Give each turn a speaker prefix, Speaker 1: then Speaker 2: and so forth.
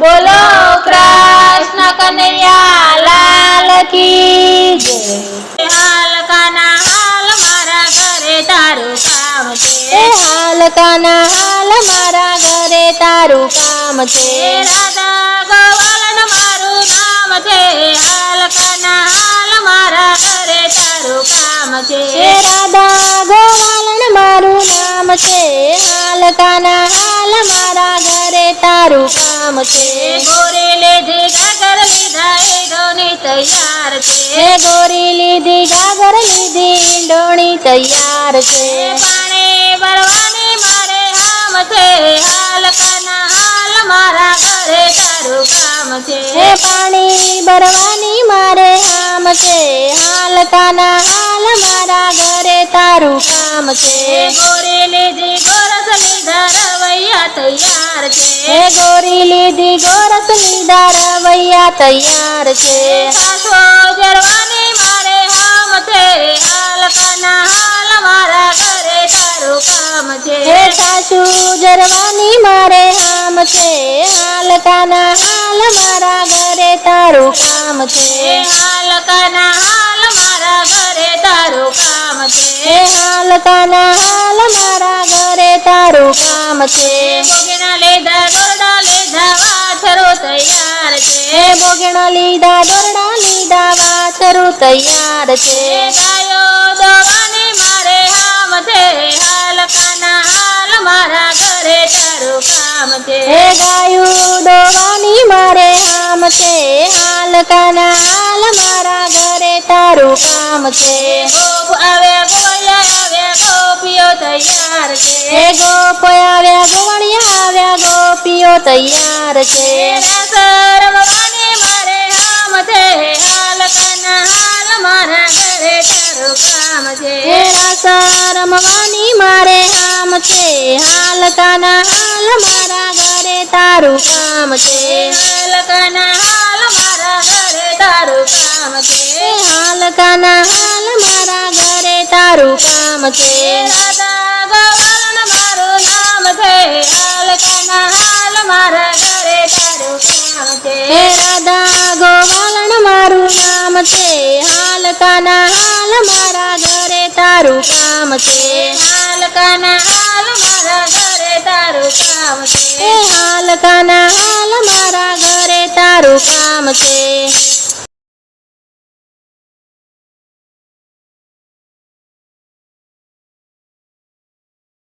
Speaker 1: બોલો કૃષ્ણ કનૈયા લાલ કી જય। હાલ કાના હાલ મારા ઘરે તારું કામ છે। હાલ કાના હાલ મારા ઘરે તારું કામ છે। રાધા ગોવાલન મારું નામ છે। હાલ કાના હાલ મારા ઘરે તારું કામ છે। રાધા ગોવાલન મારું નામ છે। હાલ કાના હાલ મારા ઘરે તારું કામ છે। ગોરી લીધી ગાગર લીધા ઈંડોણી તૈયાર છે। ગોરી લીધી ગાગર લીધી ઈંડોણી તૈયાર છે। પાણી ભરવાની મારે હામ છે। હાલ કાના હાલ મારા ઘરે તારું કામ છે। પાણી ભરવાની મારે હામ છે। હાલ કાના હાલ મારા ઘરે તારું કામ છે। ગોરી લીધી ગોરસ લીધા રવૈયા તૈયાર છે। ગોરી લીધી ગોરસ લીધા રવૈયા તૈયાર છે। સાસો જરવાની મારે હામ છે। હાલ કાના હાલ મારા ઘરે તારું કામ છે। સાસુ જરવાની મારે હામ છે। હાલ કાના હાલ મારા ઘરે તારું કામ છે। હાલ કાના હાલ મારા ઘરે તારું કામ છે। હાલ કાના હાલ મારા ઘરે તારું કામ છે। બોગીના લીધા દોરડા લીધા વાછરો તૈયાર છે। બોગીના લીધા દોરડા લીધા વાછરો તૈયાર છે। ગાયો દોવાની મારે હામ છે। હાલ કાના હાલ મારા ઘરે તારું કામ છે। ગાયું દોવાની મારે હામ છે। હાલ કાના હાલ મારા ઘરે તારું કામ છે। ગોપ આવ્યા ગોળિયા આવ્યા ગોપીઓ તૈયાર છે। ગોપ આવ્યા ગોળિયા આવ્યા ગોપીઓ તૈયાર છે। રસ રમવાની મારે હામ છે। હાલ કાના હાલ મારા ઘરે તારું કામ છે। રસ રમવાની મારે હામ છે। હાલ કાના હાલ મારા ઘરે તારું કામ છે। હાલ કાના હાલ મારા ઘરે તારું કામ છે। હાલ કાના હાલ મારા ઘરે તારું કામ છે। રાધા ગોવાલન મારું નામ છે। હાલ કાના હાલ મારા ઘરે તારું કામ છે। રાધા ગોવાલન મારું નામ છે। હાલ કાના હાલ મારા ઘરે તારું કામ છે। હાલ કાના હાલ મારા ઘરે તારું કામ છે। હાલ કાના હાલ મારા ઘરે તારું કામ છે।